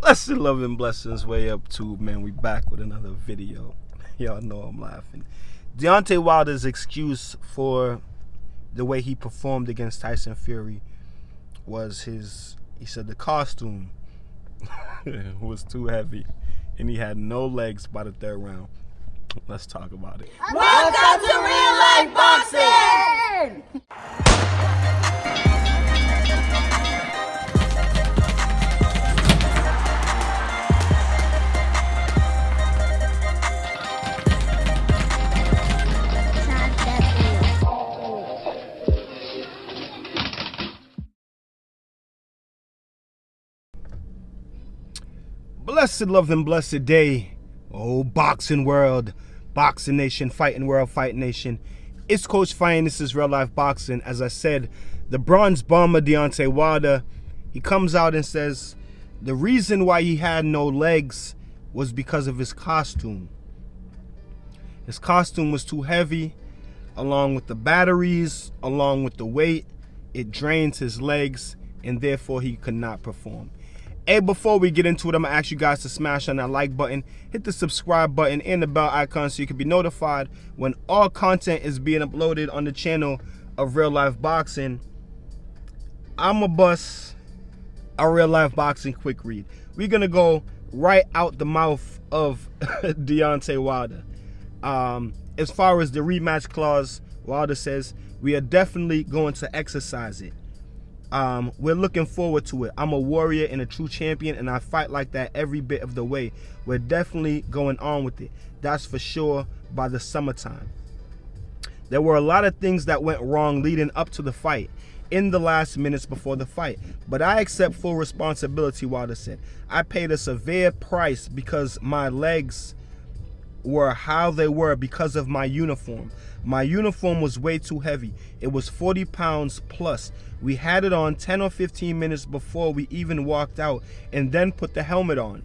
Blessed love and blessings way up to, man. We back with another video. Y'all know I'm laughing. Deontay Wilder's excuse for the way he performed against Tyson Fury was he said the costume was too heavy and he had no legs by the third round. Let's talk about it. Welcome to Real Life Boxing! Blessed love and blessed day, oh boxing world, boxing nation, fighting world, fighting nation. It's Coach Fine. This is Real Life Boxing. As I said, the bronze bomber Deontay Wilder, he comes out and says the reason why he had no legs was because of his costume. His costume was too heavy, along with the batteries, along with the weight. It drains his legs, and therefore he could not perform. Hey, before we get into it, I'm going to ask you guys to smash on that like button, hit the subscribe button and the bell icon so you can be notified when all content is being uploaded on the channel of Real Life Boxing. I'm going to bust a Real Life Boxing quick read. We're going to go right out the mouth of Deontay Wilder. As far as the rematch clause, Wilder says, we are definitely going to exercise it. We're looking forward to it. I'm a warrior and a true champion, and I fight like that every bit of the way. We're definitely going on with it. That's for sure by the summertime. There were a lot of things that went wrong leading up to the fight, in the last minutes before the fight. But I accept full responsibility, Wilder said. I paid a severe price because my legs were how they were because of my uniform. My uniform was way too heavy. It was 40 pounds plus. We had it on 10 or 15 minutes before we even walked out and then put the helmet on.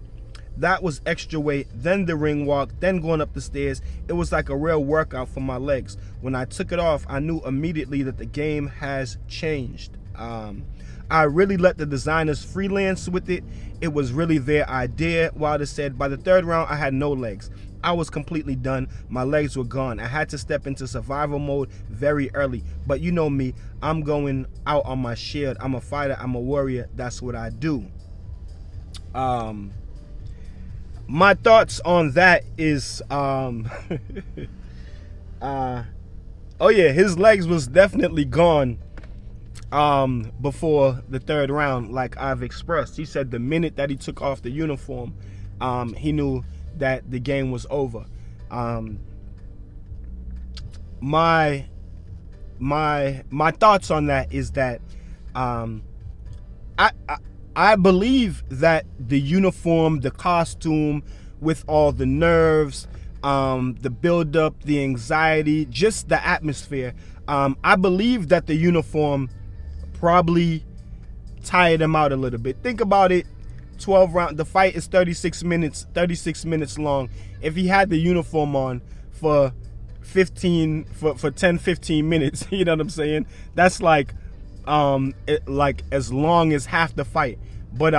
That was extra weight, then the ring walk, then going up the stairs. It was like a real workout for my legs. When I took it off, I knew immediately that the game has changed. I really let the designers freelance with it. It was really their idea. Wilder said, by the third round, I had no legs. I was completely done. My legs were gone. I had to step into survival mode very early. But you know me, I'm going out on my shield. I'm a fighter. I'm a warrior. That's what I do. My thoughts on that is, oh yeah, his legs was definitely gone before the third round, like I've expressed. He said the minute that he took off the uniform, he knew that the game was over. My thoughts on that is that I believe that the uniform, the costume, with all the nerves, the buildup, the anxiety, just the atmosphere, I believe that the uniform probably tired him out a little bit. Think about it. 12 round, the fight is 36 minutes long. If he had the uniform on for 10 15 minutes, you know what I'm saying, that's like like as long as half the fight. But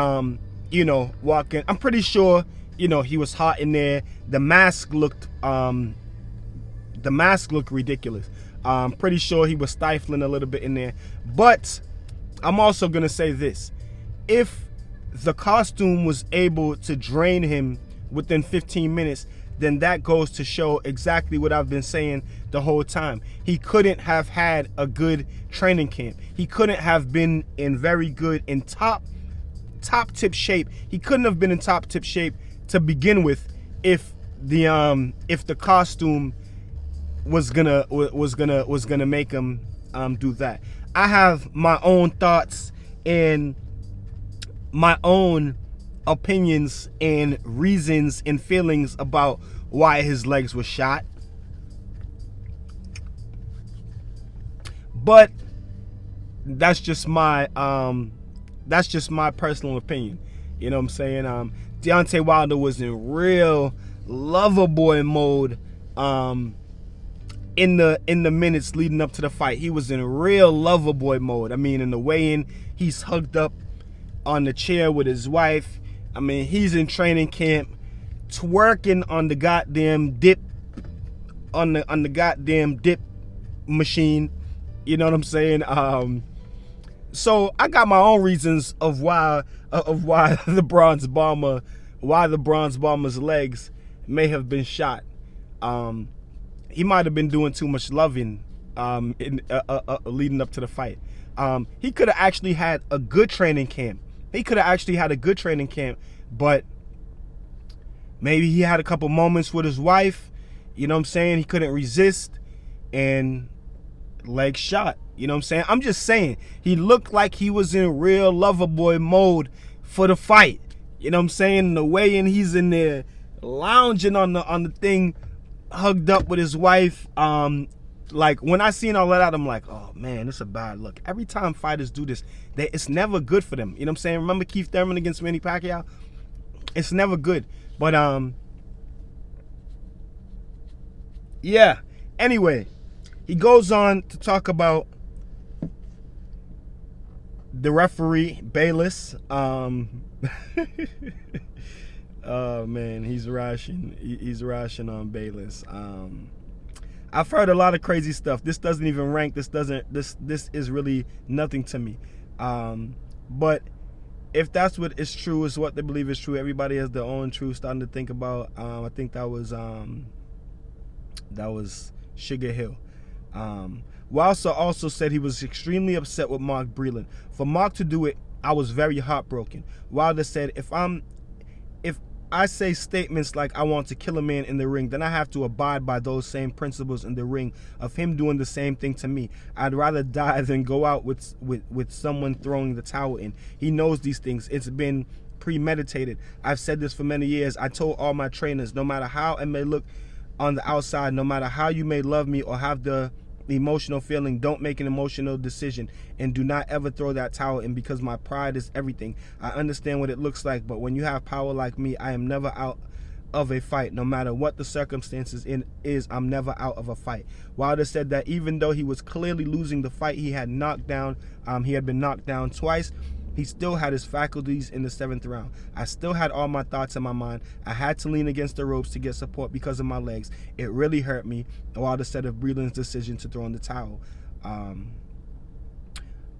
you know, walking, I'm pretty sure, you know, he was hot in there. The mask looked ridiculous. I'm pretty sure he was stifling a little bit in there. But I'm also gonna say this: if the costume was able to drain him within 15 minutes, then that goes to show exactly what I've been saying the whole time. He couldn't have had a good training camp. He couldn't have been in very good, in top tip shape. He couldn't have been in top tip shape to begin with if the costume was gonna make him do that. I have my own thoughts and my own opinions and reasons and feelings about why his legs were shot, but that's just my personal opinion. You know what I'm saying? Deontay Wilder was in real lover boy mode in the minutes leading up to the fight. He was in real lover boy mode. I mean, in the weigh-in, he's hugged up on the chair with his wife. I mean, he's in training camp, twerking on the goddamn dip, on the goddamn dip machine. You know what I'm saying? So I got my own reasons of why the bronze bomber's legs may have been shot. He might have been doing too much loving leading up to the fight. He could have actually had a good training camp. But maybe he had a couple moments with his wife. You know what I'm saying? He couldn't resist and leg shot. You know what I'm saying? I'm just saying, he looked like he was in real lover boy mode for the fight. You know what I'm saying? The way in, he's in there lounging on the thing, hugged up with his wife. Like, when I seen all that, I'm like, oh man, it's a bad look. Every time fighters do this, it's never good for them. You know what I'm saying? Remember Keith Thurman against Manny Pacquiao? It's never good. But yeah. Anyway, he goes on to talk about the referee, Bayless. Oh man, he's rashing. He's rashing on Bayless. I've heard a lot of crazy stuff. This doesn't even rank. This is really nothing to me. But if that's what is true, is what they believe is true. Everybody has their own truth. Starting to think about. I think that was Sugar Hill. Wilder also said he was extremely upset with Mark Breland. For Mark to do it, I was very heartbroken. Wilder said, if I say statements like I want to kill a man in the ring, then I have to abide by those same principles in the ring of him doing the same thing to me. I'd rather die than go out with someone throwing the towel in. He knows these things. It's been premeditated. I've said this for many years. I told all my trainers, no matter how it may look on the outside, no matter how you may love me or have the emotional feeling, don't make an emotional decision and do not ever throw that towel in, because my pride is everything. I understand what it looks like, but when you have power like me, I am never out of a fight. No matter what the circumstances I'm never out of a fight. Wilder said that even though he was clearly losing the fight, he had been knocked down twice. He still had his faculties in the 7th round. I still had all my thoughts in my mind. I had to lean against the ropes to get support because of my legs. It really hurt me. Wilder said of Breland's decision to throw in the towel.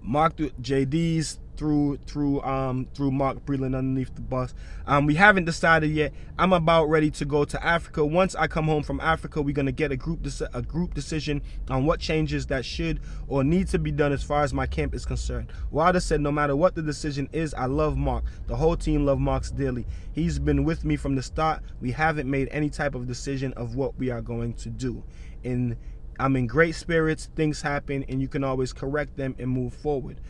Mark JD's threw Mark Breland underneath the bus. We haven't decided yet. I'm about ready to go to Africa. Once I come home from Africa, we're gonna get a group decision on what changes that should or need to be done as far as my camp is concerned. Wilder said, no matter what the decision is, I love Mark. The whole team love Mark dearly. He's been with me from the start. We haven't made any type of decision of what we are going to do. I'm in great spirits. Things happen, and you can always correct them and move forward.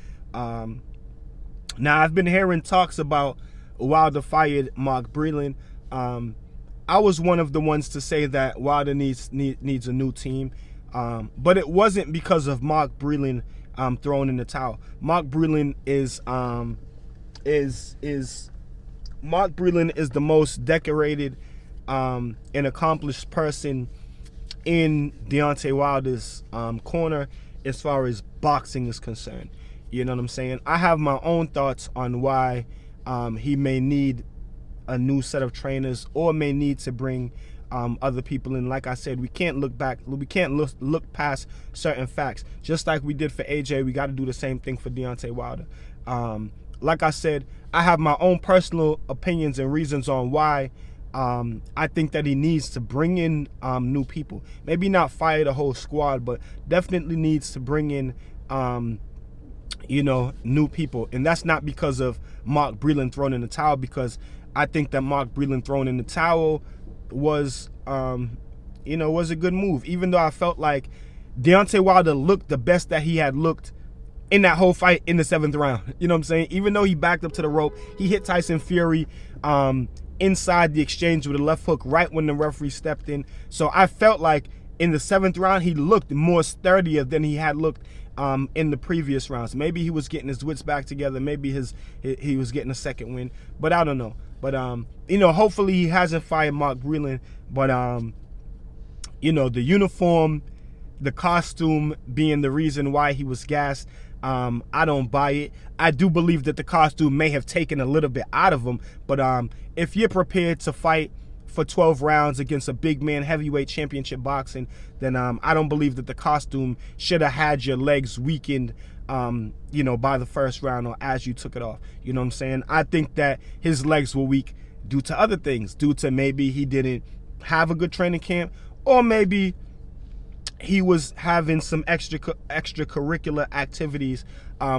Now, I've been hearing talks about Wilder fired Mark Breland. I was one of the ones to say that Wilder needs a new team, but it wasn't because of Mark Breland throwing in the towel. Mark Breland is the most decorated and accomplished person in Deontay Wilder's corner as far as boxing is concerned. You know what I'm saying? I have my own thoughts on why he may need a new set of trainers or may need to bring other people in. Like I said, we can't look back. We can't look past certain facts. Just like we did for AJ, we got to do the same thing for Deontay Wilder. Like I said, I have my own personal opinions and reasons on why I think that he needs to bring in new people. Maybe not fire the whole squad, but definitely needs to bring in new people. And that's not because of Mark Breland throwing in the towel, because I think that Mark Breland throwing in the towel was a good move. Even though I felt like Deontay Wilder looked the best that he had looked in that whole fight in the 7th round. You know what I'm saying? Even though he backed up to the rope, he hit Tyson Fury inside the exchange with a left hook right when the referee stepped in. So I felt like in the 7th round, he looked more sturdier than he had looked in the previous rounds. Maybe he was getting his wits back together. Maybe he was getting a second win. But I don't know. But, hopefully he hasn't fired Mark Breland. But, the uniform, the costume being the reason why he was gassed, I don't buy it. I do believe that the costume may have taken a little bit out of him, but if you're prepared to fight for 12 rounds against a big man heavyweight championship boxing, then I don't believe that the costume should have had your legs weakened, by the first round or as you took it off. You know what I'm saying? I think that his legs were weak due to other things, due to maybe he didn't have a good training camp, or maybe he was having some extracurricular activities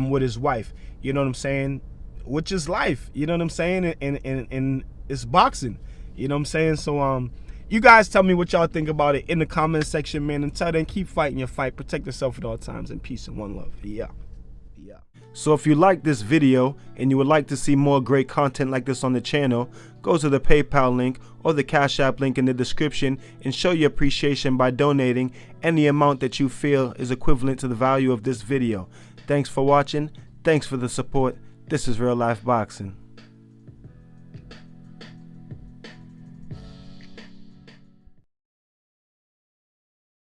with his wife. You know what I'm saying? Which is life. You know what I'm saying? And it's boxing. You know what I'm saying? So you guys tell me what y'all think about it in the comment section, man. Until then, keep fighting your fight. Protect yourself at all times, and peace and one love. Yeah. So if you like this video and you would like to see more great content like this on the channel, go to the PayPal link or the Cash App link in the description and show your appreciation by donating any amount that you feel is equivalent to the value of this video. Thanks for watching. Thanks for the support. This is Real Life Boxing.